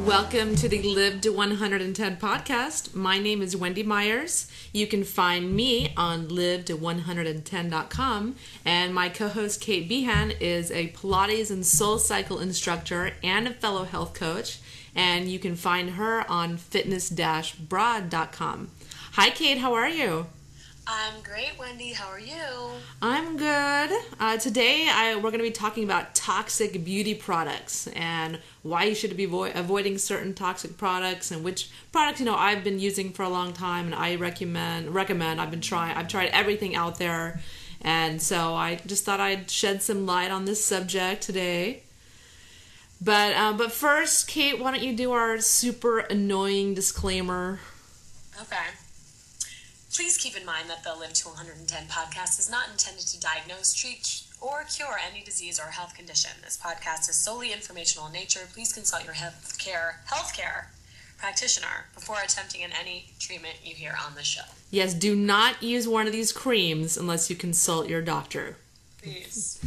Welcome to the Live to 110 podcast. My name is Wendy Myers. You can find me on live to110.com, and my co-host Cate Beehan is a Pilates and Soul Cycle instructor and a fellow health coach, and you can find her on fitness-broad.com. Hi Cate, how are you? I'm great, Wendy. How are you? I'm good. Today we're going to be talking about toxic beauty products and why you should be avoiding certain toxic products and which products I've been using for a long time and I recommend. I've tried everything out there, and so I just thought I'd shed some light on this subject today. But first, Cate, why don't you do our super annoying disclaimer? Okay. Please keep in mind that the Live to 110 podcast is not intended to diagnose, treat, or cure any disease or health condition. This podcast is solely informational in nature. Please consult your healthcare practitioner before attempting any treatment you hear on the show. Yes, do not use one of these creams unless you consult your doctor. Please.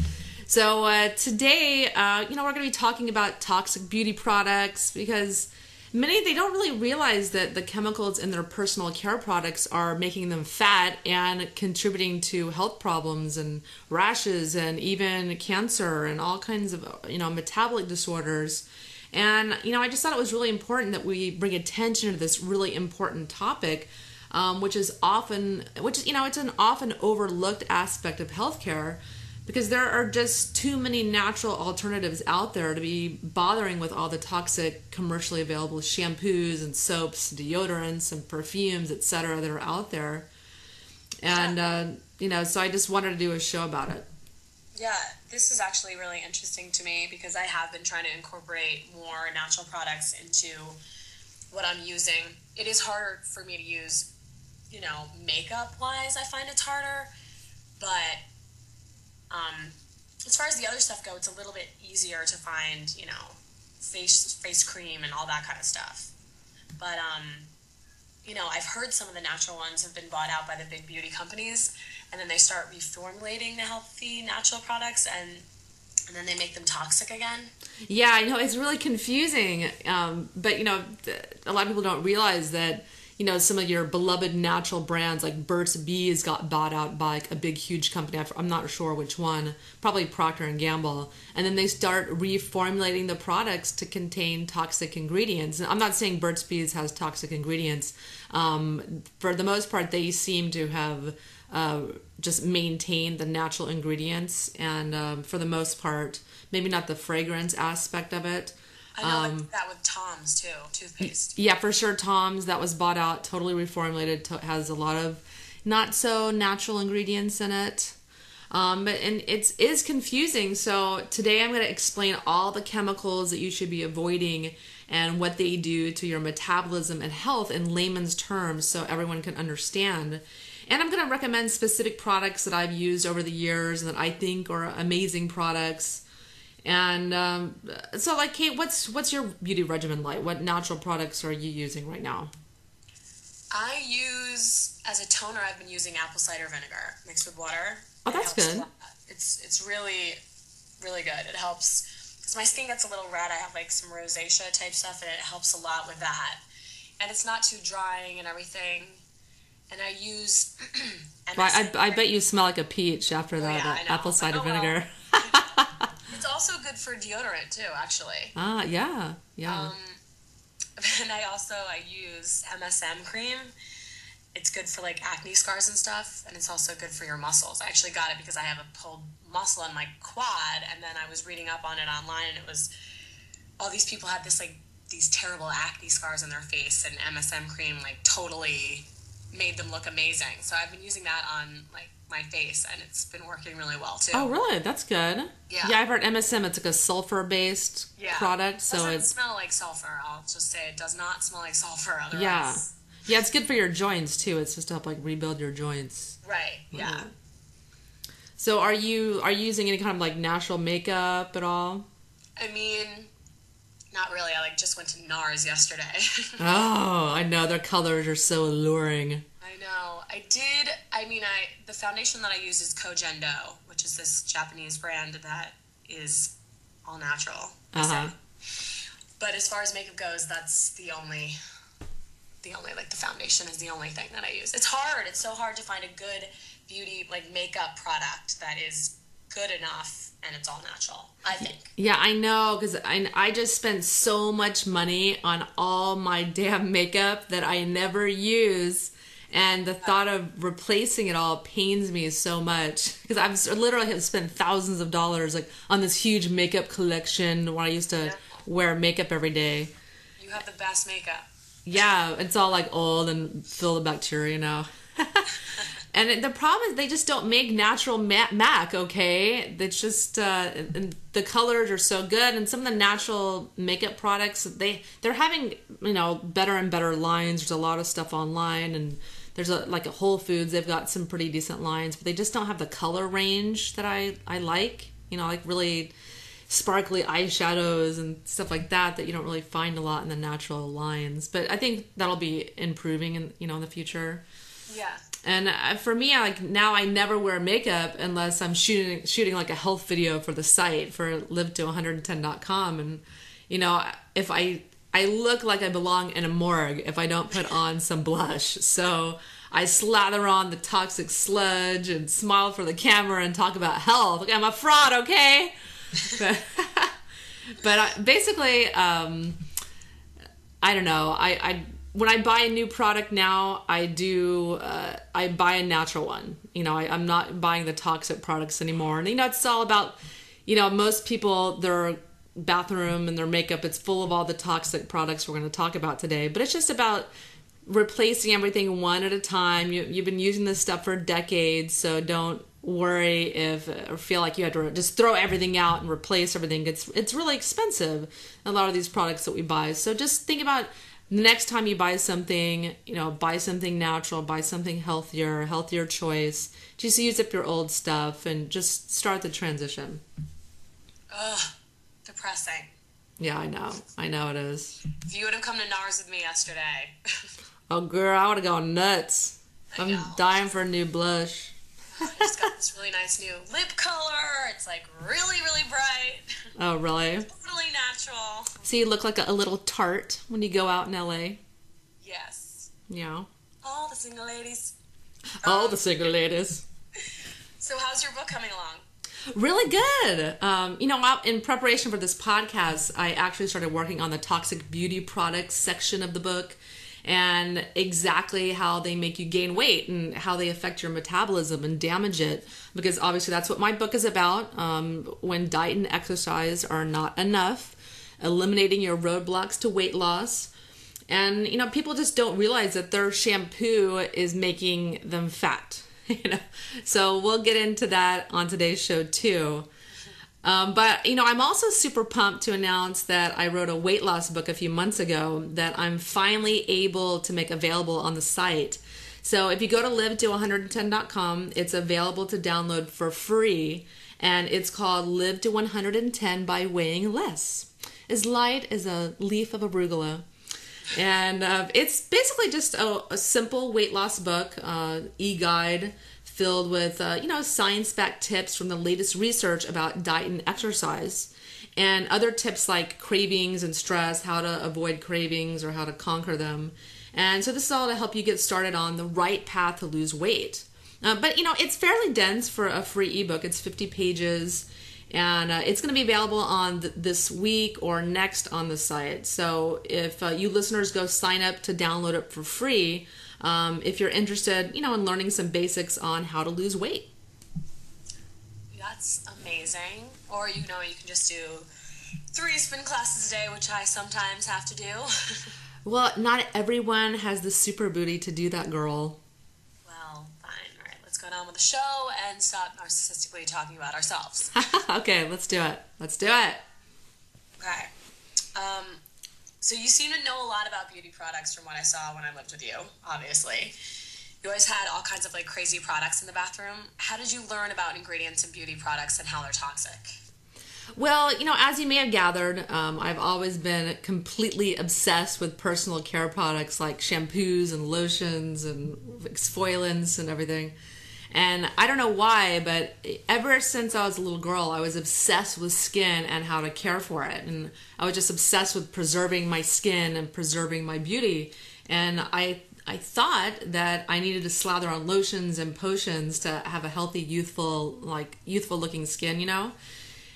So today, we're going to be talking about toxic beauty products because many, they don't really realize that the chemicals in their personal care products are making them fat and contributing to health problems and rashes and even cancer and all kinds of, metabolic disorders. And, I just thought it was really important that we bring attention to this really important topic, which is it's an often overlooked aspect of healthcare, because there are just too many natural alternatives out there to be bothering with all the toxic commercially available shampoos and soaps, deodorants and perfumes, etc. that are out there. And, so I just wanted to do a show about it. Yeah, this is actually really interesting to me because I have been trying to incorporate more natural products into what I'm using. It is harder for me to use, makeup-wise. I find it's harder, but as far as the other stuff go, it's a little bit easier to find, face cream and all that kind of stuff. But, I've heard some of the natural ones have been bought out by the big beauty companies, and then they start reformulating the healthy natural products, and then they make them toxic again. Yeah, I know, it's really confusing. But, a lot of people don't realize that some of your beloved natural brands like Burt's Bees got bought out by a big, huge company. I'm not sure which one, probably Procter & Gamble. And then they start reformulating the products to contain toxic ingredients. And I'm not saying Burt's Bees has toxic ingredients. For the most part, they seem to have just maintained the natural ingredients. And for the most part, maybe not the fragrance aspect of it. I know that with Tom's too, toothpaste. Yeah, for sure. Tom's, that was bought out, totally reformulated, has a lot of not so natural ingredients in it. And it is confusing. So today I'm going to explain all the chemicals that you should be avoiding and what they do to your metabolism and health in layman's terms so everyone can understand. And I'm going to recommend specific products that I've used over the years and that I think are amazing products. And so, Cate, what's your beauty regimen like? What natural products are you using right now? I use, as a toner, I've been using apple cider vinegar mixed with water. Oh, that's good. It's really, really good. It helps, because my skin gets a little red. I have some rosacea type stuff, and it helps a lot with that. And it's not too drying and everything. And I use I bet you smell like a peach after that apple cider vinegar. Well. It's also good for deodorant too, actually. Yeah. And I use MSM cream. It's good for acne scars and stuff, and it's also good for your muscles. I actually got it because I have a pulled muscle on my quad, and then I was reading up on it online, and it was all these people had these terrible acne scars on their face, and MSM cream totally made them look amazing. So I've been using that on my face, and it's been working really well too. Oh, really? That's good. Yeah. Yeah, I've heard MSM. It's a sulfur-based product, so it doesn't smell like sulfur. I'll just say it does not smell like sulfur. Otherwise, yeah, it's good for your joints too. It's just to help rebuild your joints. Right. Yeah. So, are you using any kind of natural makeup at all? I mean, not really. I just went to NARS yesterday. Oh, I know, their colors are so alluring. I know. The foundation that I use is Kojendo, which is this Japanese brand that is all natural. Uh-huh. But But as far as makeup goes, that's the only like the foundation is the only thing that I use. It's hard. It's so hard to find a good beauty like makeup product that is good enough and it's all natural, I think. Yeah, I know, because I just spent so much money on all my damn makeup that I never use. And the thought of replacing it all pains me so much, because I've literally have spent thousands of dollars like on this huge makeup collection when I used to wear makeup every day. You have the best makeup. Yeah, it's all like old and filled with bacteria now. And the problem is they just don't make natural MAC, okay? It's just, and the colors are so good. And some of the natural makeup products, they're having, better and better lines. There's a lot of stuff online, and there's like a Whole Foods, they've got some pretty decent lines, but they just don't have the color range that I like. Like really sparkly eyeshadows and stuff like that you don't really find a lot in the natural lines. But I think that'll be improving in the future. Yeah. And for me, now I never wear makeup unless I'm shooting like a health video for the site for live-to110.com. And if I look like I belong in a morgue if I don't put on some blush. So I slather on the toxic sludge and smile for the camera and talk about health. Okay, I'm a fraud, okay? But basically, I don't know. When I buy a new product now, I buy a natural one. I'm not buying the toxic products anymore. And it's all about, most people, their bathroom and their makeup, it's full of all the toxic products we're going to talk about today. But it's just about replacing everything one at a time. You've been using this stuff for decades, so don't worry or feel like you have to just throw everything out and replace everything. It's really expensive, a lot of these products that we buy. So just think about the next time you buy something, buy something natural, buy something healthier choice. Just use up your old stuff and just start the transition. Ugh, depressing. Yeah, I know it is. If you would have come to NARS with me yesterday. Oh, girl, I would have gone nuts. I'm dying for a new blush. I just got this really nice new lip color. It's like really, really bright. Oh, really? Totally natural. So you look like a little tart when you go out in LA? Yes. Yeah. All the single ladies. All the single ladies. So how's your book coming along? Really good. In preparation for this podcast, I actually started working on the toxic beauty products section of the book, and exactly how they make you gain weight and how they affect your metabolism and damage it. Because obviously that's what my book is about. When diet and exercise are not enough, eliminating your roadblocks to weight loss. And, people just don't realize that their shampoo is making them fat. So we'll get into that on today's show too. But I'm also super pumped to announce that I wrote a weight loss book a few months ago that I'm finally able to make available on the site. So if you go to live-to110.com, it's available to download for free, and it's called Live to 110 by Weighing Less. As light as a leaf of arugula. And it's basically just a simple weight loss book, e-guide, filled with, science-backed tips from the latest research about diet and exercise, and other tips like cravings and stress, how to avoid cravings or how to conquer them. And so this is all to help you get started on the right path to lose weight. But, it's fairly dense for a free ebook. It's 50 pages, and it's going to be available on this week or next on the site. So if you listeners go sign up to download it for free, if you're interested, in learning some basics on how to lose weight. That's amazing. Or, you can just do 3 spin classes a day, which I sometimes have to do. Well, not everyone has the super booty to do that, girl. Well, fine. All right, let's go on with the show and stop narcissistically talking about ourselves. Okay, let's do it. Okay. So you seem to know a lot about beauty products from what I saw when I lived with you, obviously. You always had all kinds of crazy products in the bathroom. How did you learn about ingredients in beauty products and how they're toxic? Well, as you may have gathered, I've always been completely obsessed with personal care products like shampoos and lotions and exfoliants and everything. And I don't know why, but ever since I was a little girl, I was obsessed with skin and how to care for it. And I was just obsessed with preserving my skin and preserving my beauty. And I thought that I needed to slather on lotions and potions to have a healthy, youthful looking skin, you know?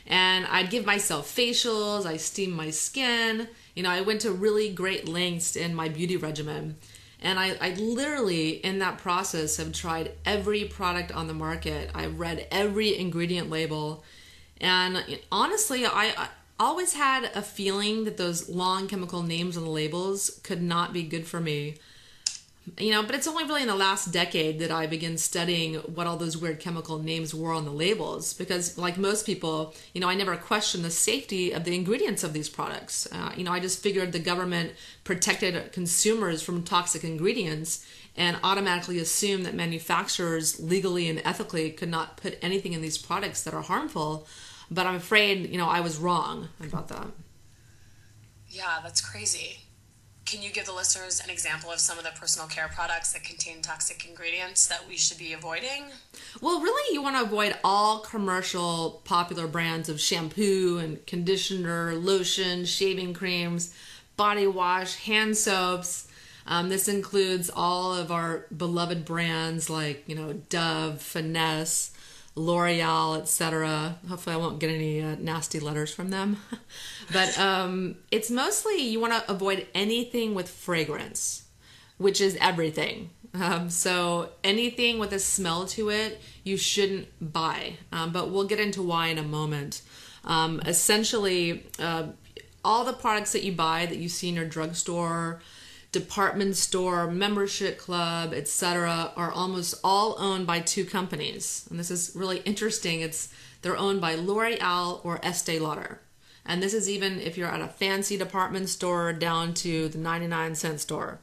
And I'd give myself facials, I steamed my skin. You know, I went to really great lengths in my beauty regimen. And I literally, in that process, have tried every product on the market. I read every ingredient label. And honestly, I always had a feeling that those long chemical names on the labels could not be good for me. You know, but it's only really in the last decade that I began studying what all those weird chemical names were on the labels. Because like most people, you know, I never questioned the safety of the ingredients of these products. You know, I just figured the government protected consumers from toxic ingredients and automatically assumed that manufacturers legally and ethically could not put anything in these products that are harmful. But I'm afraid, you know, I was wrong about that. Yeah, that's crazy. Can you give the listeners an example of some of the personal care products that contain toxic ingredients that we should be avoiding? Well, really, you want to avoid all commercial popular brands of shampoo and conditioner, lotion, shaving creams, body wash, hand soaps. This includes all of our beloved brands like, you know, Dove, Finesse, L'Oreal, etc. Hopefully I won't get any nasty letters from them. But it's mostly you want to avoid anything with fragrance, which is everything. So anything with a smell to it, you shouldn't buy. But we'll get into why in a moment. Essentially, all the products that you buy that you see in your drugstore, department store, membership club, etc., are almost all owned by two companies. And this is really interesting. They're owned by L'Oreal or Estee Lauder. And this is even if you're at a fancy department store down to the 99-cent store.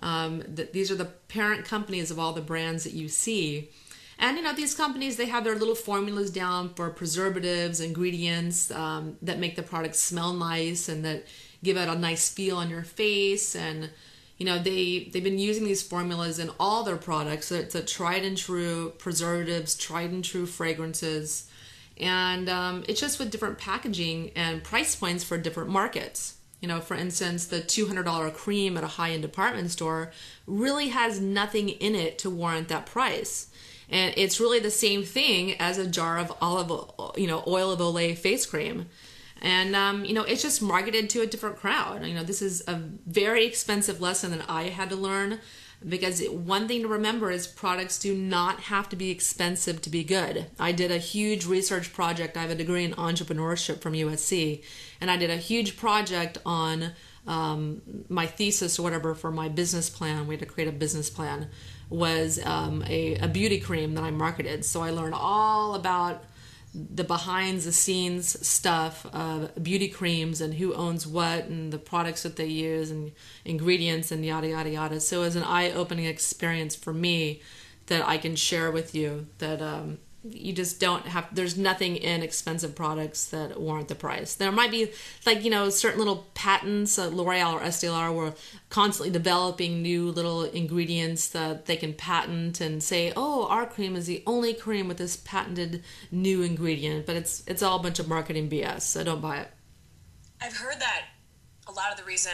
These are the parent companies of all the brands that you see. And, you know, these companies, they have their little formulas down for preservatives, ingredients that make the product smell nice and that give it a nice feel on your face. And, you know, they've been using these formulas in all their products. So it's a tried and true preservatives, tried and true fragrances. And it's just with different packaging and price points for different markets. You know, for instance, the $200 cream at a high-end department store really has nothing in it to warrant that price. And it's really the same thing as a jar of oil of Olay face cream. And, you know, it's just marketed to a different crowd. You know, this is a very expensive lesson that I had to learn, because one thing to remember is products do not have to be expensive to be good. I did a huge research project. I have a degree in entrepreneurship from USC, and I did a huge project on my thesis or whatever for my business plan. We had to create a business plan, was a beauty cream that I marketed. So I learned all about the behind the scenes stuff of beauty creams and who owns what and the products that they use and ingredients and yada yada yada. So it was an eye-opening experience for me that I can share with you, that you just don't have, there's nothing in expensive products that warrant the price. There might be, like, you know, certain little patents. L'Oreal or Estee Lauder were constantly developing new little ingredients that they can patent and say, oh, our cream is the only cream with this patented new ingredient. But it's all a bunch of marketing BS, so don't buy it. I've heard that a lot of the reason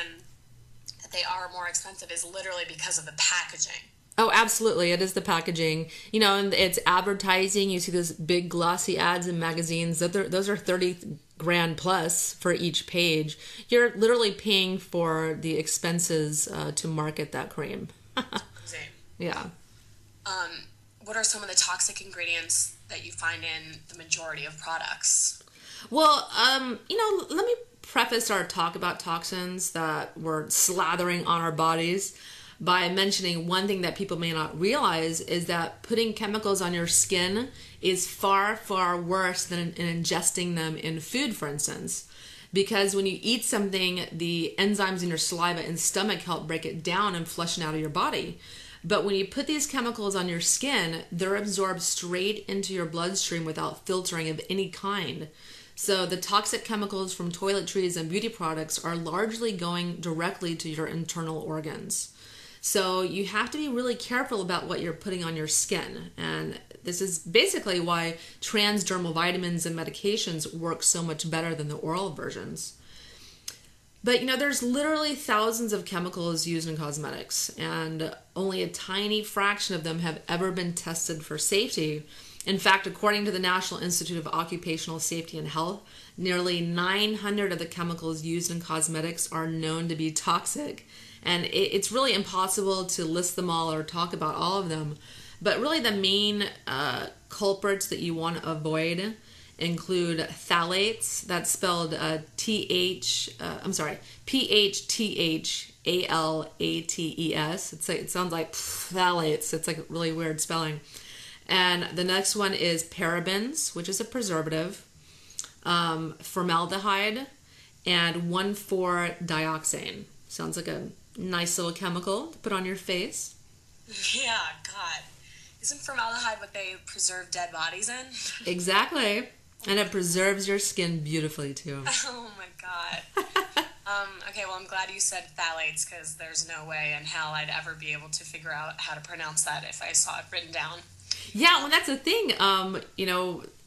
that they are more expensive is literally because of the packaging. Oh, absolutely. It is the packaging. You know, and it's advertising. You see those big glossy ads in magazines. Those are 30 grand plus for each page. You're literally paying for the expenses to market that cream. Same. Yeah. What are some of the toxic ingredients that you find in the majority of products? Well, you know, let me preface our talk about toxins that we're slathering on our bodies by mentioning one thing that people may not realize is that putting chemicals on your skin is far, far worse than ingesting them in food, for instance. Because when you eat something, the enzymes in your saliva and stomach help break it down and flush it out of your body. But when you put these chemicals on your skin, they're absorbed straight into your bloodstream without filtering of any kind. So the toxic chemicals from toiletries and beauty products are largely going directly to your internal organs. So you have to be really careful about what you're putting on your skin. And this is basically why transdermal vitamins and medications work so much better than the oral versions. But there's literally thousands of chemicals used in cosmetics, and only a tiny fraction of them have ever been tested for safety. In fact, according to the National Institute of Occupational Safety and Health, nearly 900 of the chemicals used in cosmetics are known to be toxic. And it's really impossible to list them all or talk about all of them. But really the main culprits that you want to avoid include phthalates. That's spelled PHTHALATES. It sounds like phthalates. It's like a really weird spelling. And the next one is parabens, which is a preservative, formaldehyde, and 1,4-dioxane. Sounds like a nice little chemical to put on your face. Yeah, God. Isn't formaldehyde what they preserve dead bodies in? Exactly. And it preserves your skin beautifully, too. Oh, my God. Okay, well, I'm glad you said phthalates, because there's no way in hell I'd ever be able to figure out how to pronounce that if I saw it written down. Yeah, well, that's the thing.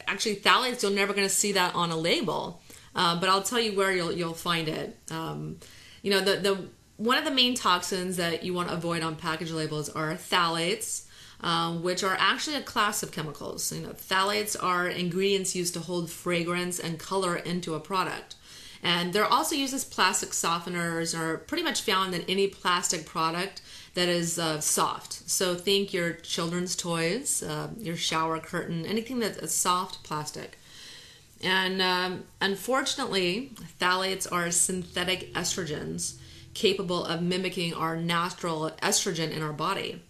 Actually, phthalates, you're never going to see that on a label. But I'll tell you where you'll find it. The one of the main toxins that you want to avoid on package labels are phthalates, which are actually a class of chemicals. Phthalates are ingredients used to hold fragrance and color into a product. And they're also used as plastic softeners, or pretty much found in any plastic product that is soft. So think your children's toys, your shower curtain, anything that's a soft plastic. And unfortunately, phthalates are synthetic estrogens capable of mimicking our natural estrogen in our body.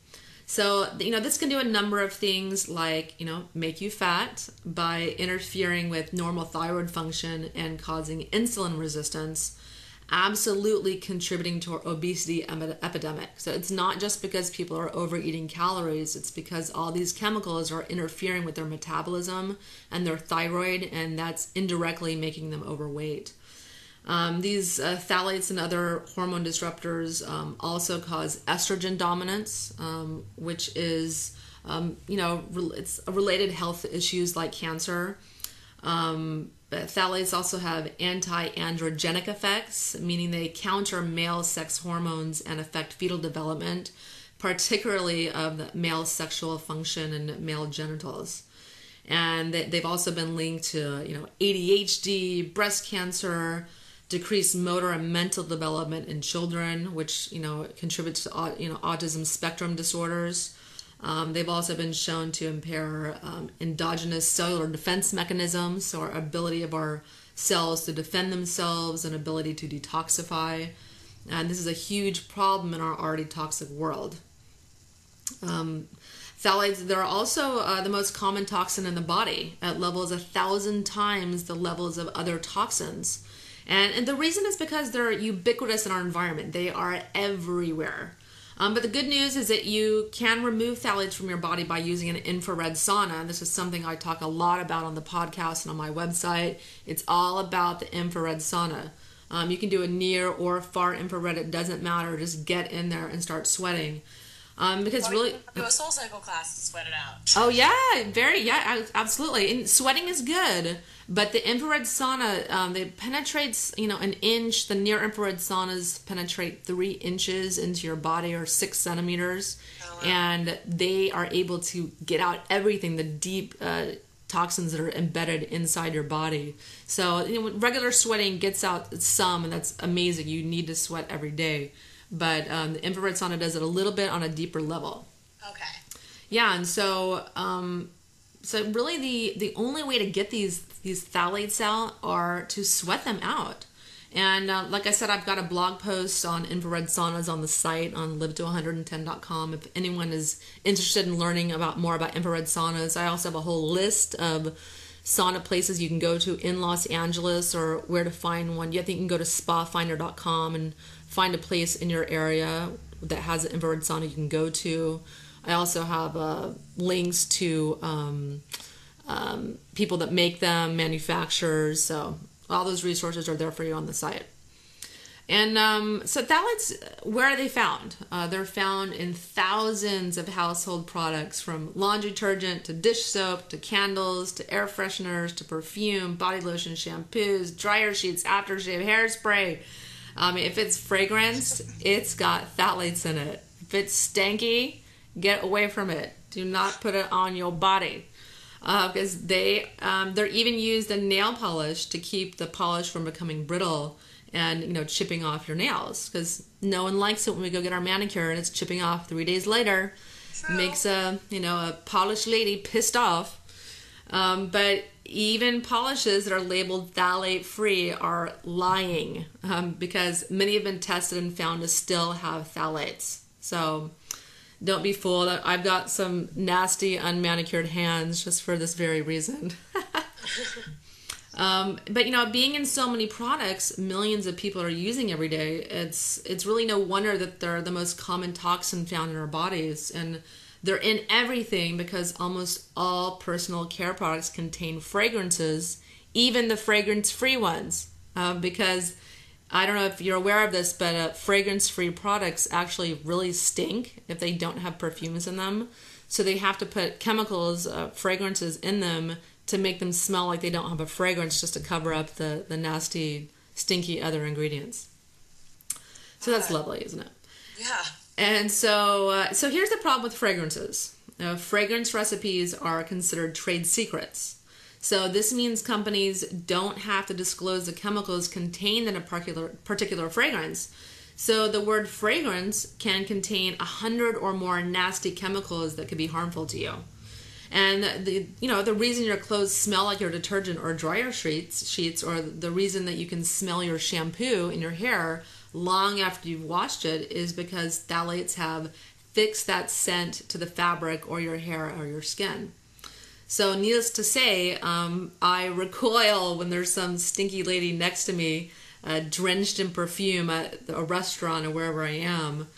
So, this can do a number of things like, make you fat by interfering with normal thyroid function and causing insulin resistance, absolutely contributing to our obesity epidemic. So it's not just because people are overeating calories, it's because all these chemicals are interfering with their metabolism and their thyroid, and that's indirectly making them overweight. These phthalates and other hormone disruptors also cause estrogen dominance, which is, it's related health issues like cancer. Phthalates also have anti-androgenic effects, meaning they counter male sex hormones and affect fetal development, particularly of the male sexual function and male genitals. And they've also been linked to, ADHD, breast cancer, decreased motor and mental development in children, which contributes to autism spectrum disorders. They've also been shown to impair endogenous cellular defense mechanisms, so our ability of our cells to defend themselves and ability to detoxify. And this is a huge problem in our already toxic world. Phthalates, they're also the most common toxin in the body at levels 1,000 times the levels of other toxins. And the reason is because they're ubiquitous in our environment. They are everywhere. But the good news is that you can remove phthalates from your body by using an infrared sauna. This is something I talk a lot about on the podcast and on my website. It's all about the infrared sauna. You can do a near or far infrared. It doesn't matter. Just get in there and start sweating. Because really, do a soul cycle class and sweat it out. Oh yeah, absolutely. And sweating is good, but the infrared sauna, it penetrates, an inch. The near infrared saunas penetrate 3 inches into your body, or 6 centimeters, oh, wow. And they are able to get out everything, the deep toxins that are embedded inside your body. So regular sweating gets out some, and that's amazing. You need to sweat every day. But the infrared sauna does it a little bit on a deeper level. Okay. Yeah, and so really the only way to get these phthalates out are to sweat them out. And like I said, I've got a blog post on infrared saunas on the site on livetoto110.com. If anyone is interested in learning more about infrared saunas, I also have a whole list of sauna places you can go to in Los Angeles, or where to find one. I think you can go to spafinder.com and find a place in your area that has an infrared sauna you can go to. I also have links to people that make them, manufacturers. So all those resources are there for you on the site. So phthalates, where are they found? They're found in thousands of household products, from laundry detergent to dish soap to candles to air fresheners to perfume, body lotion, shampoos, dryer sheets, aftershave, hairspray. If it's fragrance, it's got phthalates in it. If it's stanky, get away from it. Do not put it on your body. Because they're even used in nail polish to keep the polish from becoming brittle and chipping off your nails, because no one likes it when we go get our manicure and it's chipping off 3 days later. True. Makes a polished lady pissed off. But even polishes that are labeled phthalate free are lying, because many have been tested and found to still have phthalates. So don't be fooled. I've got some nasty unmanicured hands just for this very reason. But being in so many products millions of people are using every day, it's really no wonder that they're the most common toxin found in our bodies. And they're in everything because almost all personal care products contain fragrances, even the fragrance-free ones. Because I don't know if you're aware of this, but fragrance-free products actually really stink if they don't have perfumes in them. So they have to put chemicals, fragrances in them to make them smell like they don't have a fragrance, just to cover up the nasty, stinky other ingredients. So that's lovely, isn't it? Yeah. And so here's the problem with fragrances. Fragrance recipes are considered trade secrets. So this means companies don't have to disclose the chemicals contained in a particular fragrance. So the word fragrance can contain 100 or more nasty chemicals that could be harmful to you. And the reason your clothes smell like your detergent or dryer sheets, or the reason that you can smell your shampoo in your hair long after you've washed it, is because phthalates have fixed that scent to the fabric or your hair or your skin. So needless to say, I recoil when there's some stinky lady next to me drenched in perfume at a restaurant or wherever I am,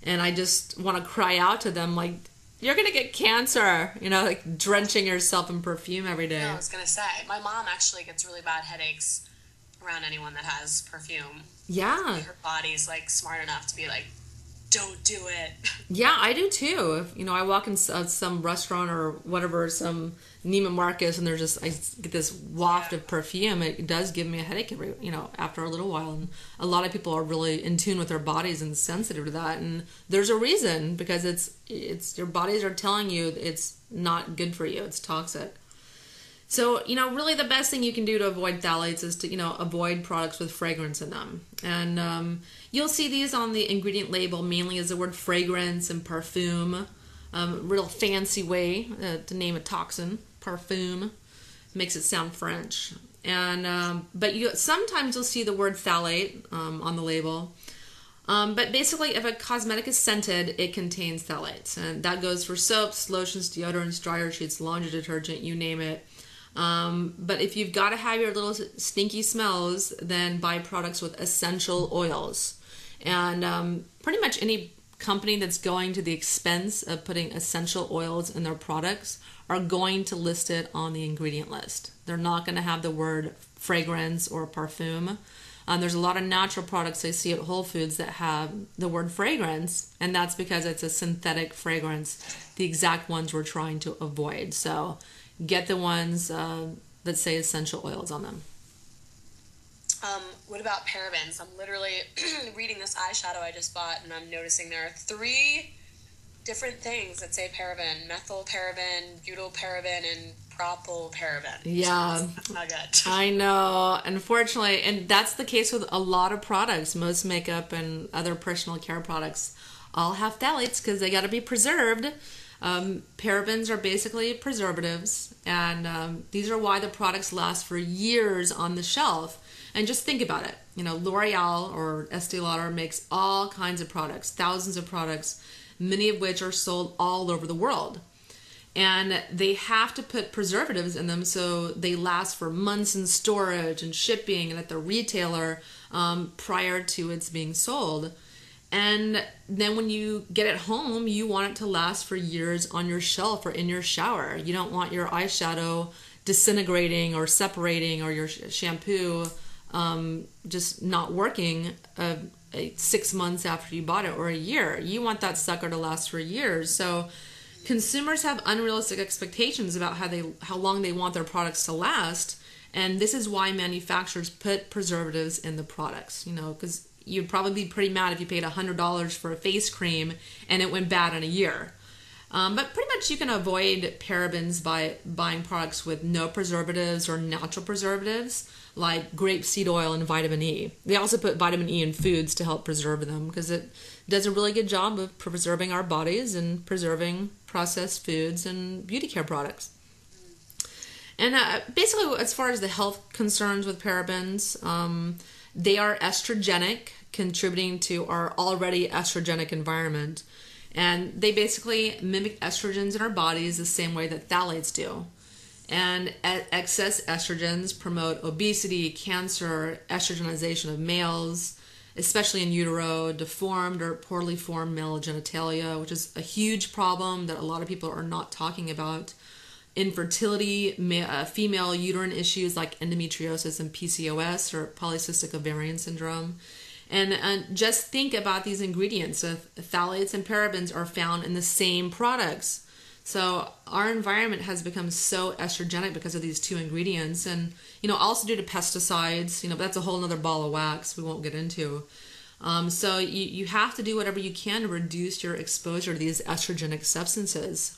and I just want to cry out to them like, you're going to get cancer, like drenching yourself in perfume every day. No, I was going to say, my mom actually gets really bad headaches around anyone that has perfume. Yeah. Her body's like smart enough to be like, don't do it. Yeah, I do too. I walk in some restaurant or whatever, some Neiman Marcus, and there's I get this waft of perfume. It does give me a headache after a little while. And a lot of people are really in tune with their bodies and sensitive to that. And there's a reason, because it's your bodies are telling you it's not good for you. It's toxic. So, really the best thing you can do to avoid phthalates is to, avoid products with fragrance in them. And you'll see these on the ingredient label mainly as the word fragrance and parfum. Real fancy way to name a toxin, parfum. Makes it sound French. And but sometimes you'll see the word phthalate on the label. But basically, if a cosmetic is scented, it contains phthalates. And that goes for soaps, lotions, deodorants, dryer sheets, laundry detergent, you name it. But if you've got to have your little stinky smells, then buy products with essential oils. And pretty much any company that's going to the expense of putting essential oils in their products are going to list it on the ingredient list. They're not going to have the word fragrance or parfum. There's a lot of natural products I see at Whole Foods that have the word fragrance, and that's because it's a synthetic fragrance, the exact ones we're trying to avoid. So get the ones that say essential oils on them. What about parabens? I'm literally reading this eyeshadow I just bought, and I'm noticing there are 3 different things that say paraben: methyl paraben, butyl paraben, and propyl paraben. Yeah. That's not good. I know, unfortunately, and that's the case with a lot of products. Most makeup and other personal care products all have phthalates because they got to be preserved. Parabens are basically preservatives, and these are why the products last for years on the shelf. And just think about it. L'Oreal or Estee Lauder makes all kinds of products, thousands of products, many of which are sold all over the world. And they have to put preservatives in them so they last for months in storage and shipping and at the retailer prior to its being sold. And then when you get it home, you want it to last for years on your shelf or in your shower. You don't want your eyeshadow disintegrating or separating, or your shampoo just not working 6 months after you bought it, or a year. You want that sucker to last for years. So consumers have unrealistic expectations about how long they want their products to last, and this is why manufacturers put preservatives in the products. Because you'd probably be pretty mad if you paid $100 for a face cream and it went bad in a year. But pretty much you can avoid parabens by buying products with no preservatives or natural preservatives like grapeseed oil and vitamin E. They also put vitamin E in foods to help preserve them because it does a really good job of preserving our bodies and preserving processed foods and beauty care products. And basically, as far as the health concerns with parabens, they are estrogenic, contributing to our already estrogenic environment. And they basically mimic estrogens in our bodies the same way that phthalates do. And excess estrogens promote obesity, cancer, estrogenization of males, especially in utero, deformed or poorly formed male genitalia, which is a huge problem that a lot of people are not talking about. Infertility, female uterine issues like endometriosis and PCOS, or polycystic ovarian syndrome. And just think about these ingredients. So phthalates and parabens are found in the same products. So our environment has become so estrogenic because of these two ingredients. And, also due to pesticides, that's a whole other ball of wax we won't get into. So you have to do whatever you can to reduce your exposure to these estrogenic substances.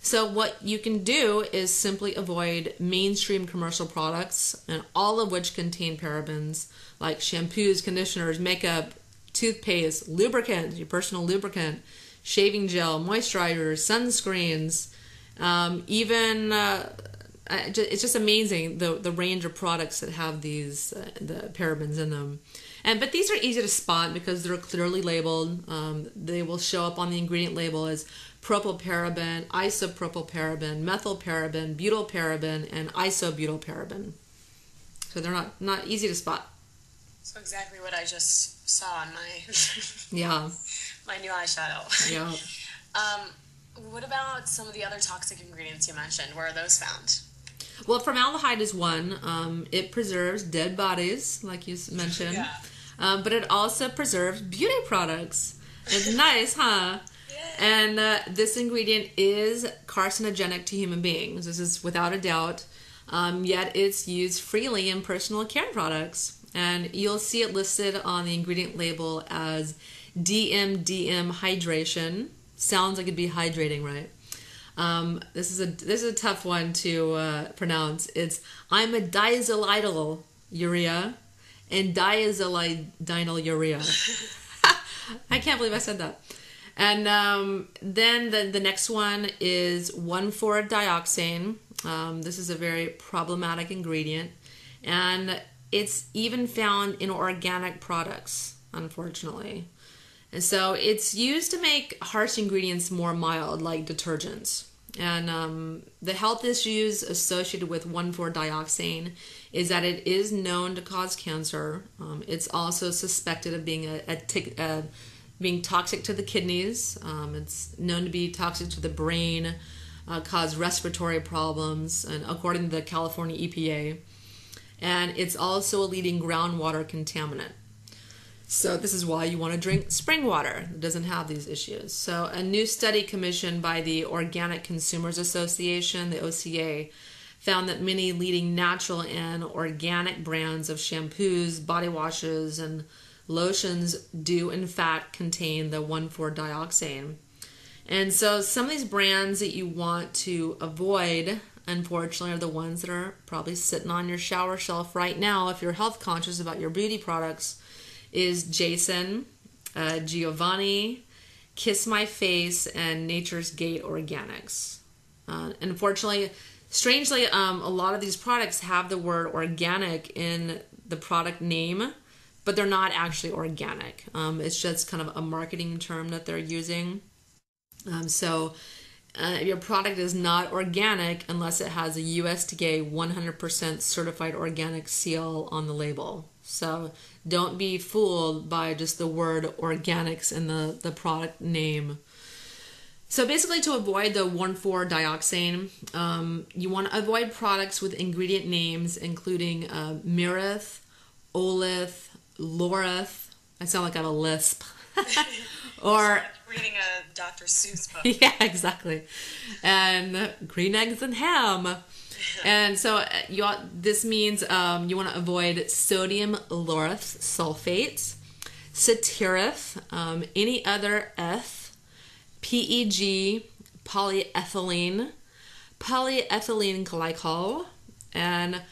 So what you can do is simply avoid mainstream commercial products, and all of which contain parabens, like shampoos, conditioners, makeup, toothpaste, lubricant, your personal lubricant, shaving gel, moisturizers, sunscreens, it's just amazing the range of products that have these the parabens in them. But these are easy to spot because they're clearly labeled. They will show up on the ingredient label as propylparaben, isopropylparaben, methylparaben, butylparaben, and isobutylparaben. So they're not easy to spot. So exactly what I just saw on my yeah my new eyeshadow. Yeah. What about some of the other toxic ingredients you mentioned? Where are those found? Well, formaldehyde is one. It preserves dead bodies, like you mentioned. Yeah. But it also preserves beauty products. It's nice, huh? Yeah. And this ingredient is carcinogenic to human beings. This is without a doubt. Yet it's used freely in personal care products. And you'll see it listed on the ingredient label as DMDM hydration. Sounds like it'd be hydrating, right? This is a tough one to pronounce. It's imidazolidyl urea and diazolydinyl urea. I can't believe I said that. And then the next one is 1,4-dioxane. This is a very problematic ingredient, and it's even found in organic products, unfortunately. And so it's used to make harsh ingredients more mild, like detergents. And the health issues associated with 1,4-dioxane is that it is known to cause cancer. It's also suspected of being being toxic to the kidneys. It's known to be toxic to the brain, cause respiratory problems, and according to the California EPA. And it's also a leading groundwater contaminant. So this is why you want to drink spring water. It doesn't have these issues. So a new study commissioned by the Organic Consumers Association, the OCA, found that many leading natural and organic brands of shampoos, body washes, and lotions do in fact contain the 1,4-dioxane. And so some of these brands that you want to avoid, unfortunately, are the ones that are probably sitting on your shower shelf right now if you're health conscious about your beauty products. Is Jason, Giovanni, Kiss My Face, and Nature's Gate Organics. Unfortunately, strangely, a lot of these products have the word organic in the product name, but they're not actually organic. It's just kind of a marketing term that they're using. So your product is not organic unless it has a USDA 100% certified organic seal on the label. So don't be fooled by just the word organics in the product name. So basically, to avoid the 1,4-dioxane, you want to avoid products with ingredient names including myrrh, olith, laureth. I sound like I have a lisp. Or reading a Dr. Seuss book. Yeah, exactly. And green eggs and ham. And so this means you want to avoid sodium laureth sulfate, cetereth, any other eth, PEG, polyethylene, polyethylene glycol, and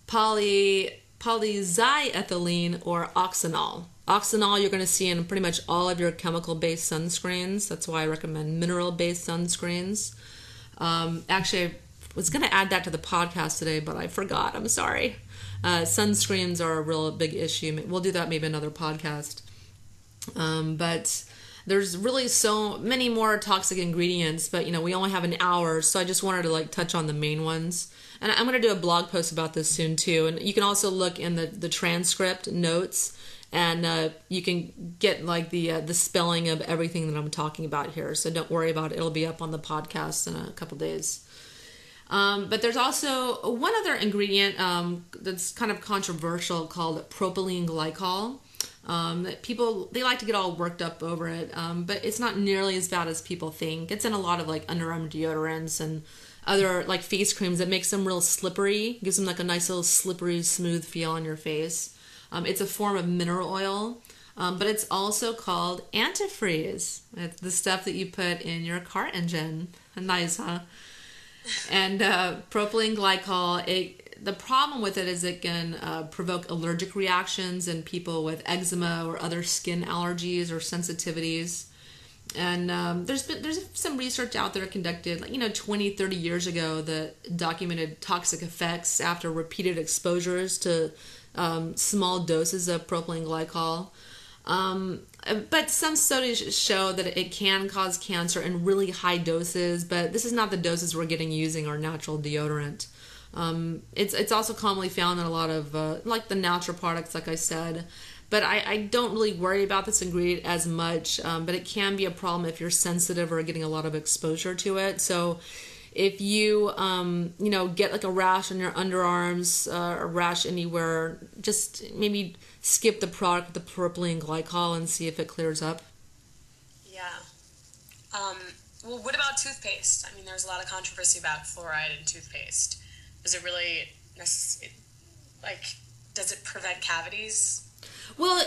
polyxyethylene or oxynol. Oxynol you're going to see in pretty much all of your chemical-based sunscreens. That's why I recommend mineral-based sunscreens. Actually, I was going to add that to the podcast today, but I forgot. I'm sorry. Sunscreens are a real big issue. We'll do that maybe another podcast. But there's really so many more toxic ingredients, but we only have an hour, so I just wanted to touch on the main ones. And I'm going to do a blog post about this soon too. And you can also look in the transcript notes, and you can get the spelling of everything that I'm talking about here. So don't worry about it. It'll be up on the podcast in a couple days. But there's also one other ingredient that's kind of controversial called propylene glycol. That people, they like to get all worked up over it, but it's not nearly as bad as people think. It's in a lot of underarm deodorants and other face creams that makes them real slippery, gives them a nice little slippery smooth feel on your face. It's a form of mineral oil, but it's also called antifreeze. It's the stuff that you put in your car engine. Nice, huh? And propylene glycol, the problem with it is it can provoke allergic reactions in people with eczema or other skin allergies or sensitivities. And there's some research out there conducted 20, 30 years ago that documented toxic effects after repeated exposures to small doses of propylene glycol. But some studies show that it can cause cancer in really high doses, but this is not the doses we're getting using our natural deodorant. It's also commonly found in a lot of the natural products, like I said, but I don't really worry about this ingredient as much, but it can be a problem if you're sensitive or getting a lot of exposure to it. So if you get a rash on your underarms, a rash anywhere, just maybe skip the product with the propylene glycol and see if it clears up. Yeah. Well, what about toothpaste? I mean, there's a lot of controversy about fluoride in toothpaste. Is it really does it prevent cavities? Well,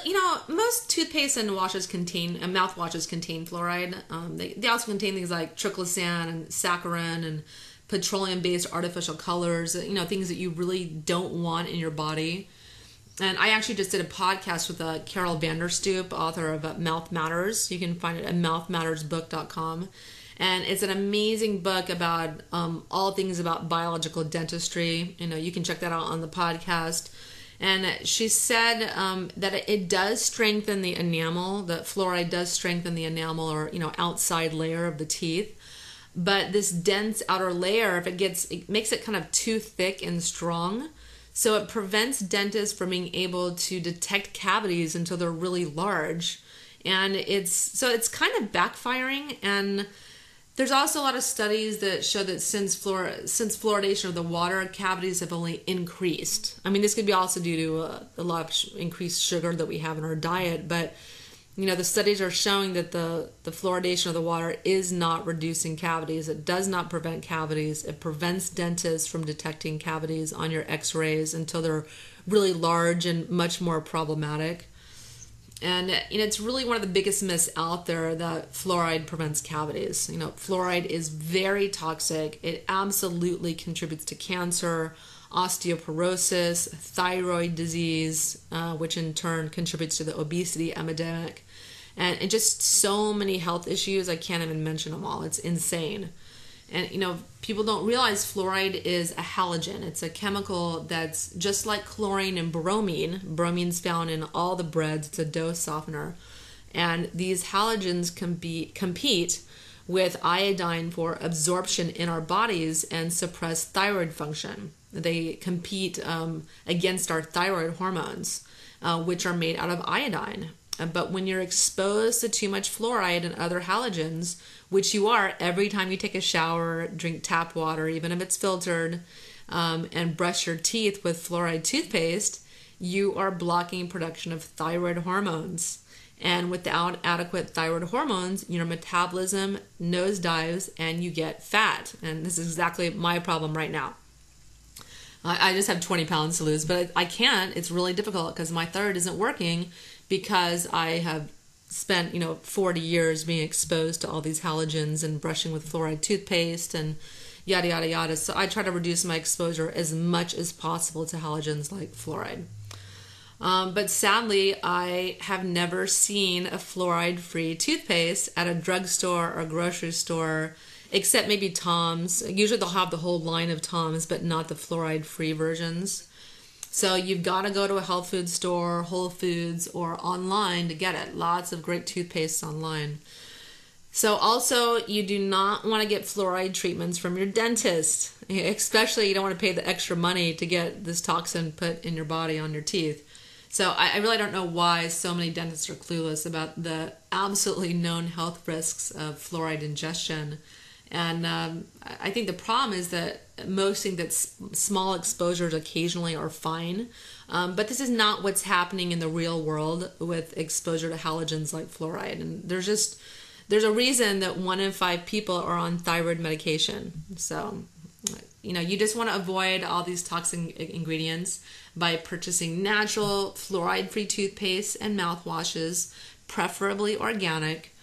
most toothpaste and washes mouthwashes contain fluoride. They also contain things like triclosan and saccharin and petroleum-based artificial colors, things that you really don't want in your body. And I actually just did a podcast with Carol Vanderstoep, author of Mouth Matters. You can find it at mouthmattersbook.com. And it's an amazing book about all things about biological dentistry. You can check that out on the podcast. And she said that it does strengthen the enamel, that fluoride does strengthen the enamel or, outside layer of the teeth. But this dense outer layer, it makes it kind of too thick and strong. So it prevents dentists from being able to detect cavities until they're really large. And it's kind of backfiring. And there's also a lot of studies that show that since fluoridation of the water, cavities have only increased. I mean, this could be also due to a lot of increased sugar that we have in our diet, but the studies are showing that the fluoridation of the water is not reducing cavities. It does not prevent cavities. It prevents dentists from detecting cavities on your x-rays until they're really large and much more problematic. And it's really one of the biggest myths out there that fluoride prevents cavities. Fluoride is very toxic. It absolutely contributes to cancer, osteoporosis, thyroid disease, which in turn contributes to the obesity epidemic, and just so many health issues. I can't even mention them all. It's insane. And, people don't realize fluoride is a halogen. It's a chemical that's just like chlorine and bromine. Bromine's found in all the breads. It's a dough softener. And these halogens compete with iodine for absorption in our bodies and suppress thyroid function. They compete against our thyroid hormones, which are made out of iodine. But when you're exposed to too much fluoride and other halogens, which you are every time you take a shower, drink tap water, even if it's filtered, and brush your teeth with fluoride toothpaste, you are blocking production of thyroid hormones. And without adequate thyroid hormones, your metabolism nosedives and you get fat. And this is exactly my problem right now. I just have 20 pounds to lose, but I can't. It's really difficult because my thyroid isn't working because I have spent, 40 years being exposed to all these halogens and brushing with fluoride toothpaste and yada, yada, yada. So I try to reduce my exposure as much as possible to halogens like fluoride. But sadly, I have never seen a fluoride-free toothpaste at a drugstore or grocery store, except maybe Tom's. Usually they'll have the whole line of Tom's, but not the fluoride-free versions. So you've got to go to a health food store, Whole Foods, or online to get it. Lots of great toothpastes online. So also, you do not want to get fluoride treatments from your dentist. Especially, you don't want to pay the extra money to get this toxin put in your body on your teeth. So I really don't know why so many dentists are clueless about the absolutely known health risks of fluoride ingestion. And I think the problem is that most think that small exposures occasionally are fine. But this is not what's happening in the real world with exposure to halogens like fluoride. And there's a reason that 1 in 5 people are on thyroid medication. So, you just want to avoid all these toxic ingredients by purchasing natural fluoride-free toothpaste and mouthwashes, preferably organic.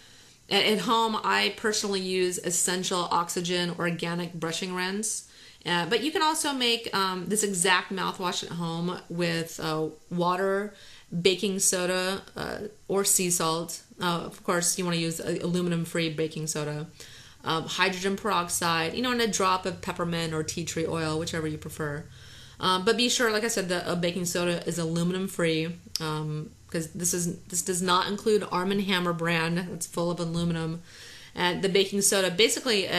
At home, I personally use Essential Oxygen Organic Brushing Rinse. But you can also make this exact mouthwash at home with water, baking soda, or sea salt. Of course, you want to use aluminum-free baking soda. Hydrogen peroxide, and a drop of peppermint or tea tree oil, whichever you prefer. But be sure, like I said, the baking soda is aluminum-free because this does not include Arm & Hammer brand. It's full of aluminum. And the baking soda basically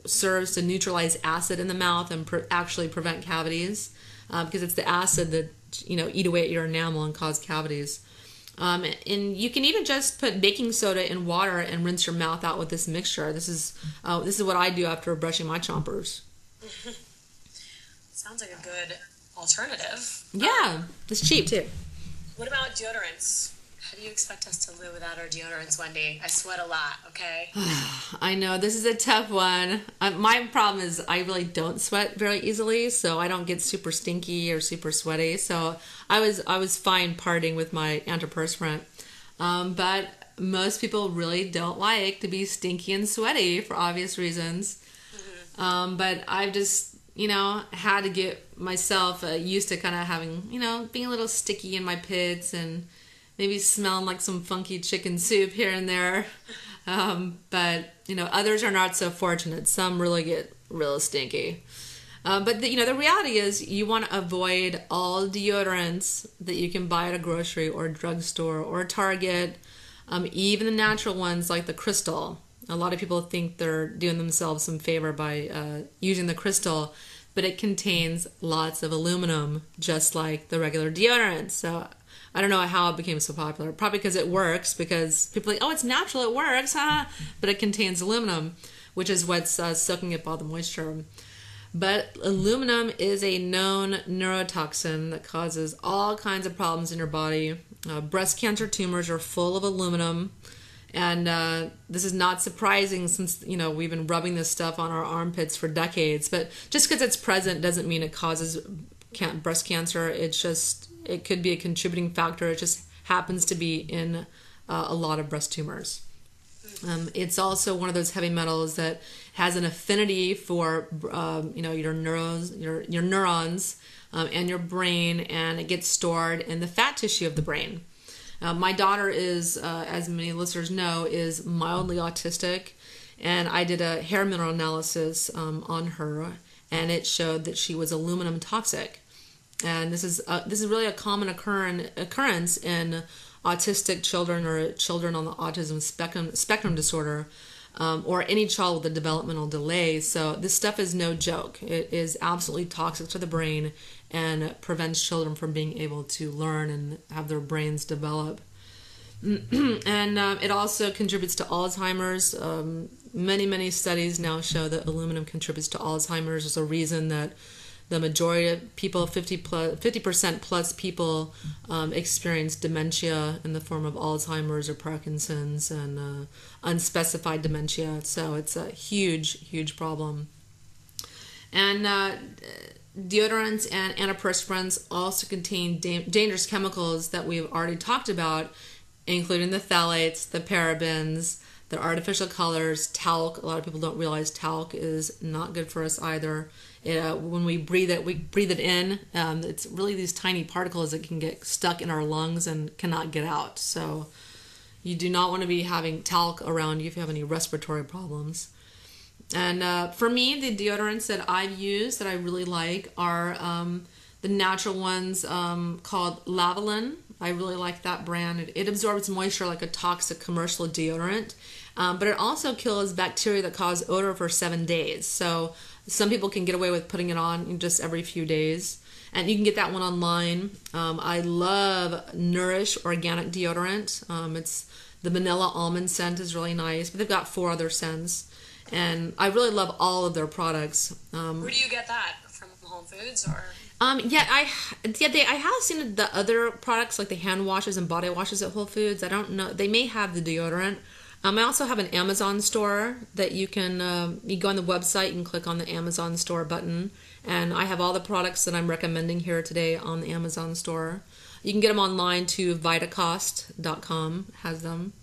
serves to neutralize acid in the mouth and actually prevent cavities because it's the acid that eat away at your enamel and cause cavities. And you can even just put baking soda in water and rinse your mouth out with this mixture. This is what I do after brushing my chompers. Sounds like a good alternative. Yeah, it's cheap too. What about deodorants? How do you expect us to live without our deodorants, Wendy? I sweat a lot, okay? I know, this is a tough one. My problem is I really don't sweat very easily, so I don't get super stinky or super sweaty. So I was fine partying with my antiperspirant. But most people really don't like to be stinky and sweaty for obvious reasons. Mm-hmm. But I've just, had to get myself used to kind of having, being a little sticky in my pits and maybe smelling like some funky chicken soup here and there. But, others are not so fortunate. Some really get real stinky. But, the reality is you want to avoid all deodorants that you can buy at a grocery or drugstore or Target, even the natural ones like the Crystal. A lot of people think they're doing themselves some favor by using the Crystal, but it contains lots of aluminum, just like the regular deodorant. So I don't know how it became so popular. Probably because it works, because people are like, oh, it's natural, it works, huh? But it contains aluminum, which is what's soaking up all the moisture. But aluminum is a known neurotoxin that causes all kinds of problems in your body. Breast cancer tumors are full of aluminum. And this is not surprising since, we've been rubbing this stuff on our armpits for decades. But just because it's present doesn't mean it causes breast cancer. It could be a contributing factor. It just happens to be in a lot of breast tumors. It's also one of those heavy metals that has an affinity for, your neurons and your brain, and it gets stored in the fat tissue of the brain. My daughter is, as many listeners know, is mildly autistic, and I did a hair mineral analysis on her, and it showed that she was aluminum toxic. And this is really a common occurrence in autistic children or children on the autism spectrum disorder, or any child with a developmental delay. So this stuff is no joke. It is absolutely toxic to the brain and prevents children from being able to learn and have their brains develop. And it also contributes to Alzheimer's. Many studies now show that aluminum contributes to Alzheimer's. There's a reason that the majority of people, 50% plus people experience dementia in the form of Alzheimer's or Parkinson's and unspecified dementia. So it's a huge, huge problem. And deodorants and antiperspirants also contain dangerous chemicals that we've already talked about, including the phthalates, the parabens, the artificial colors, talc. A lot of people don't realize talc is not good for us either. When we breathe it in. It's really these tiny particles that can get stuck in our lungs and cannot get out. So you do not want to be having talc around you if you have any respiratory problems. And for me, the deodorants that I've used that I really like are the natural ones called Lavalin. I really like that brand. It absorbs moisture like a toxic commercial deodorant, but it also kills bacteria that cause odor for 7 days. So some people can get away with putting it on just every few days. And you can get that one online. I love Nourish Organic Deodorant. It's the vanilla almond scent is really nice, but they've got 4 other scents. And I really love all of their products. Where do you get that? From Whole Foods or? I have seen the other products like the hand washes and body washes at Whole Foods. I don't know. They may have the deodorant. I also have an Amazon store that you can, you go on the website, you can click on the Amazon store button, and I have all the products that I'm recommending here today on the Amazon store. You can get them online too. Vitacost.com has them.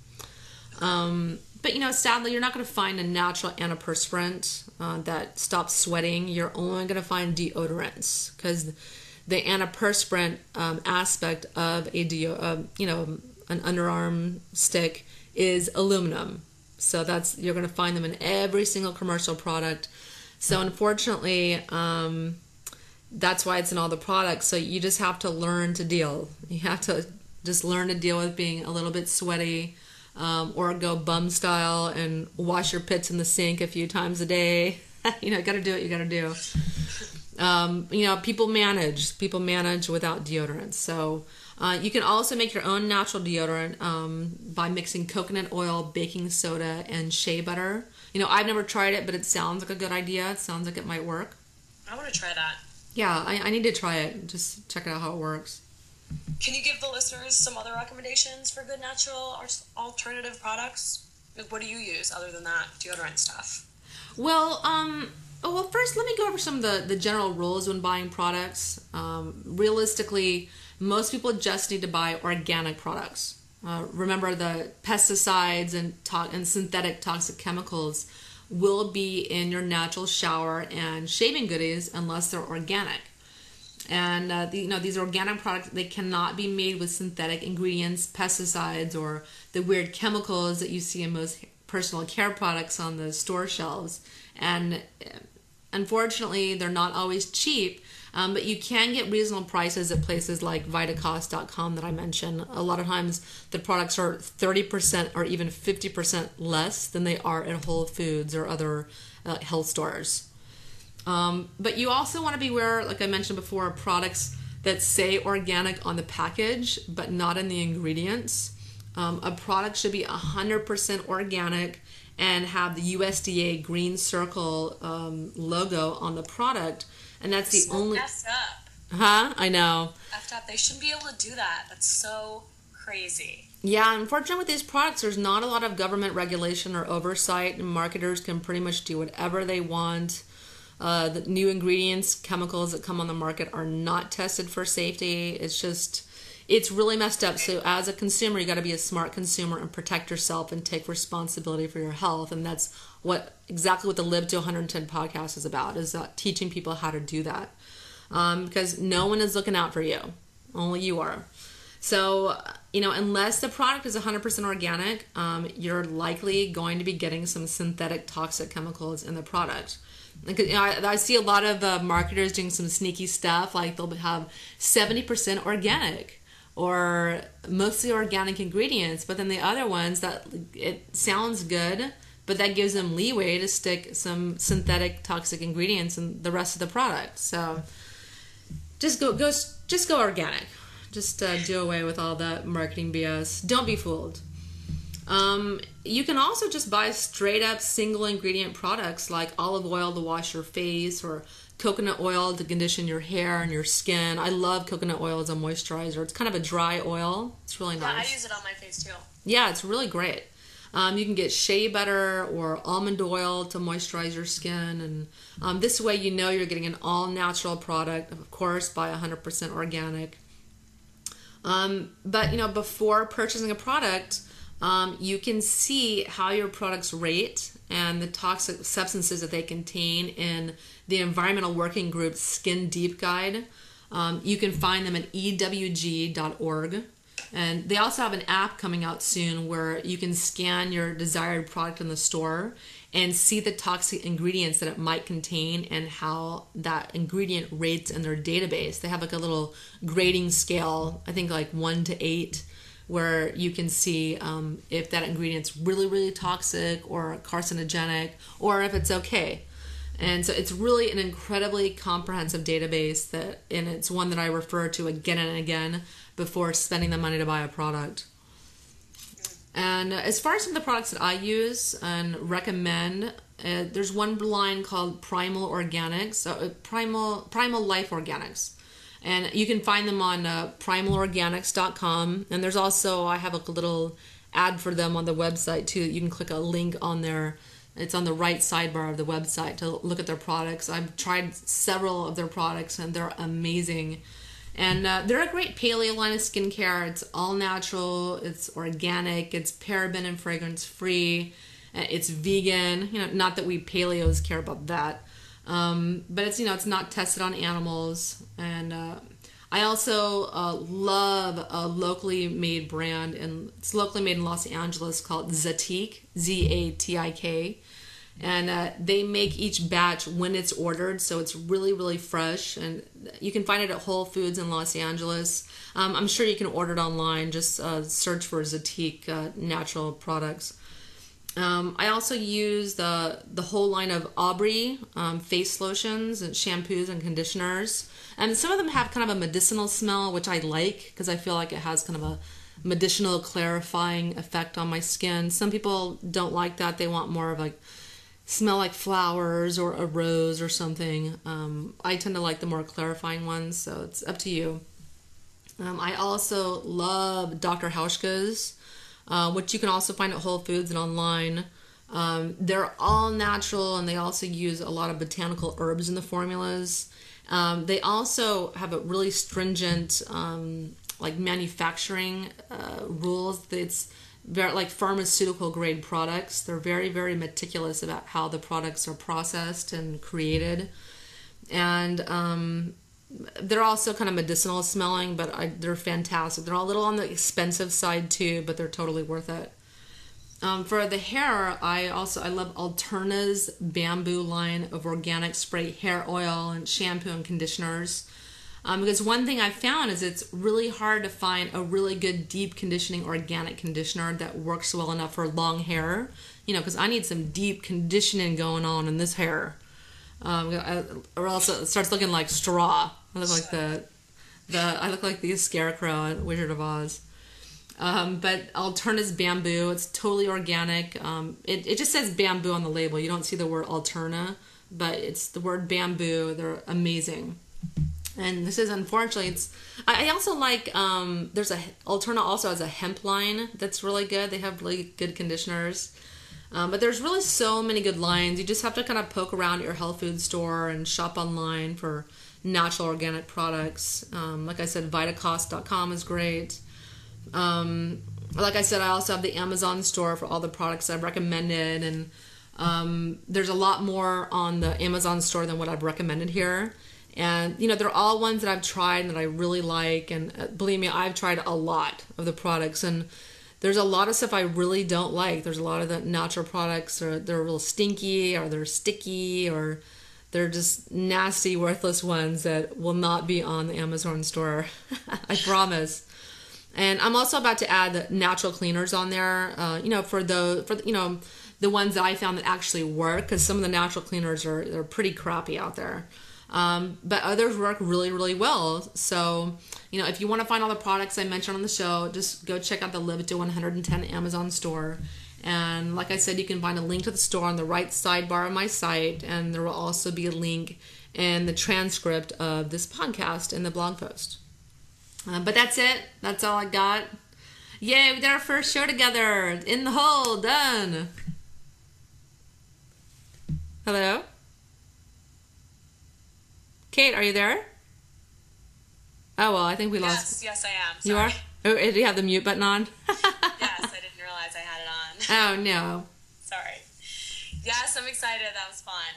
But, sadly, you're not going to find a natural antiperspirant that stops sweating. You're only going to find deodorants because the antiperspirant aspect of an underarm stick is aluminum. So you're going to find them in every single commercial product. So unfortunately, that's why it's in all the products. So you just have to learn to deal. You have to just learn to deal with being a little bit sweaty, or go bum style and wash your pits in the sink a few times a day. You got to do what you got to do. People manage without deodorant. So you can also make your own natural deodorant by mixing coconut oil, baking soda, and shea butter. I've never tried it, but it sounds like a good idea. It sounds like it might work. I want to try that. Yeah, I need to try it. Just check out how it works. Can you give the listeners some other recommendations for good natural or alternative products? Like, what do you use other than that deodorant stuff? Well, first let me go over some of the general rules when buying products. Realistically, most people just need to buy organic products. Remember, the pesticides and synthetic toxic chemicals will be in your natural shower and shaving goodies unless they're organic. And these organic products, they cannot be made with synthetic ingredients, pesticides, or the weird chemicals that you see in most personal care products on the store shelves. And unfortunately, they're not always cheap, but you can get reasonable prices at places like Vitacost.com that I mentioned. A lot of times, the products are 30% or even 50% less than they are at Whole Foods or other health stores. But you also want to be aware, like I mentioned before, of products that say organic on the package, but not in the ingredients. A product should be 100% organic and have the USDA green circle logo on the product. And that's the only... Messed up. Huh? I know. Effed up. They shouldn't be able to do that. That's so crazy. Yeah, unfortunately with these products, there's not a lot of government regulation or oversight, and marketers can pretty much do whatever they want. The new ingredients, chemicals that come on the market are not tested for safety. It's really messed up. So as a consumer, you got to be a smart consumer and protect yourself and take responsibility for your health. And that's exactly what the Live to 110 podcast is about, is teaching people how to do that. Because no one is looking out for you. Only you are. So, unless the product is 100% organic, you're likely going to be getting some synthetic toxic chemicals in the product. I see a lot of marketers doing some sneaky stuff, like they'll have 70% organic or mostly organic ingredients, but then the other ones that it sounds good, but that gives them leeway to stick some synthetic toxic ingredients in the rest of the product. So just go organic. Just do away with all that marketing BS. Don't be fooled. You can also just buy straight up single ingredient products like olive oil to wash your face or coconut oil to condition your hair and your skin. I love coconut oil as a moisturizer. It's kind of a dry oil. It's really nice. Yeah, I use it on my face too. Yeah, it's really great. You can get shea butter or almond oil to moisturize your skin. And this way you know you're getting an all-natural product, of course, by 100% organic. But, before purchasing a product, you can see how your products rate and the toxic substances that they contain in the Environmental Working Group's Skin Deep Guide. You can find them at ewg.org. And they also have an app coming out soon where you can scan your desired product in the store and see the toxic ingredients that it might contain and how that ingredient rates in their database. They have like a little grading scale, I think like 1 to 8, where you can see if that ingredient's really, really toxic or carcinogenic or if it's okay. And so it's really an incredibly comprehensive database and it's one that I refer to again and again before spending the money to buy a product. And as far as some of the products that I use and recommend, there's one line called Primal Organics, Primal Life Organics. And you can find them on primalorganics.com. And there's also, I have a little ad for them on the website too. You can click a link on there. It's on the right sidebar of the website to look at their products. I've tried several of their products and they're amazing. And they're a great paleo line of skincare. It's all natural, it's organic, it's paraben and fragrance free, it's vegan. Not that we paleos care about that. But it's, it's not tested on animals. And I also love a locally made brand, and it's locally made in Los Angeles called Zatik, Zatik. And they make each batch when it's ordered, so it's really, really fresh. And you can find it at Whole Foods in Los Angeles. I'm sure you can order it online. Just search for Zatik natural products. I also use the whole line of Aubrey face lotions and shampoos and conditioners. And some of them have kind of a medicinal smell, which I like because I feel like it has kind of a medicinal clarifying effect on my skin. Some people don't like that. They want more of like smell like flowers or a rose or something. I tend to like the more clarifying ones, so it's up to you. I also love Dr. Hauschka's, which you can also find at Whole Foods and online. They're all natural, and they also use a lot of botanical herbs in the formulas. They also have a really stringent like manufacturing rules. It's very like pharmaceutical grade products. They're very, very meticulous about how the products are processed and created. And they're also kind of medicinal smelling, but they're fantastic. They're a little on the expensive side too, but they're totally worth it. For the hair, I love Alterna's bamboo line of organic spray hair oil and shampoo and conditioners. Because one thing I've found is it's really hard to find a really good deep conditioning organic conditioner that works well enough for long hair. Because I need some deep conditioning going on in this hair. Or else it starts looking like straw. I look like I look like the scarecrow at Wizard of Oz. But Alterna's bamboo, it's totally organic. It just says bamboo on the label. You don't see the word Alterna, but it's the word bamboo. They're amazing. And this is, unfortunately, I also like, Alterna also has a hemp line that's really good. They have really good conditioners. But there's really so many good lines. You just have to kind of poke around at your health food store and shop online for natural organic products. Like I said, Vitacost.com is great. Like I said, I also have the Amazon store for all the products I've recommended. And there's a lot more on the Amazon store than what I've recommended here. And, they're all ones that I've tried and that I really like. And believe me, I've tried a lot of the products. And there's a lot of stuff I really don't like. There's a lot of the natural products, or they're real stinky, or they're sticky, or they're just nasty, worthless ones that will not be on the Amazon store. I promise. And I'm also about to add the natural cleaners on there, for the ones that I found that actually work, because some of the natural cleaners are pretty crappy out there. But others work really, really well. So, if you want to find all the products I mentioned on the show, just go check out the Live to 110 Amazon store. And like I said, you can find a link to the store on the right sidebar of my site. And there will also be a link in the transcript of this podcast in the blog post. But that's it. That's all I got. Yay, we did our first show together. In the hole. Done. Hello? Kate, are you there? Oh, well, I think we lost... Yes, I am. Sorry. You are? Oh, do you have the mute button on? Yes, I didn't realize I had it on. Oh, no. Sorry. Yes, I'm excited. That was fun.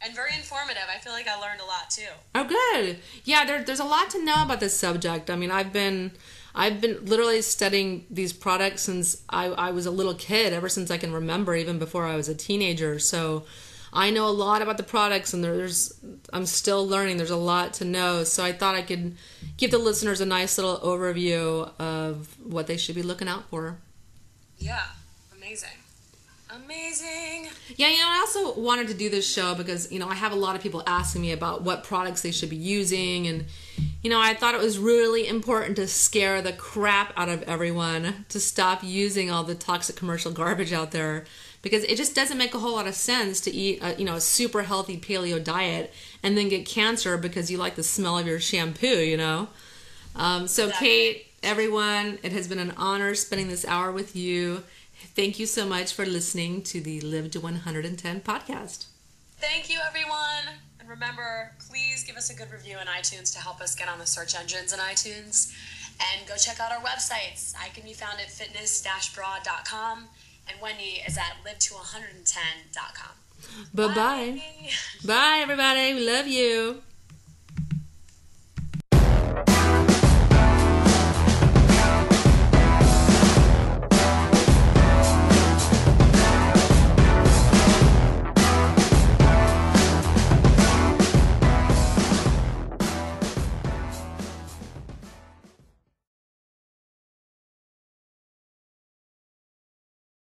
And very informative. I feel like I learned a lot, too. Oh, good. Yeah, there's a lot to know about this subject. I mean, I've been literally studying these products since I was a little kid, ever since I can remember, even before I was a teenager. So I know a lot about the products, and I'm still learning. There's a lot to know. So I thought I could give the listeners a nice little overview of what they should be looking out for. Yeah, amazing. Amazing. Yeah, I also wanted to do this show because, I have a lot of people asking me about what products they should be using. And, I thought it was really important to scare the crap out of everyone to stop using all the toxic commercial garbage out there, because it just doesn't make a whole lot of sense to eat a super healthy paleo diet and then get cancer because you like the smell of your shampoo, So exactly. Kate, everyone, it has been an honor spending this hour with you. Thank you so much for listening to the Live to 110 podcast. Thank you, everyone. And remember, please give us a good review in iTunes to help us get on the search engines in iTunes. And go check out our websites. I can be found at fitness-broad.com, and Wendy is at live110.com. Bye-bye. Bye, everybody. We love you.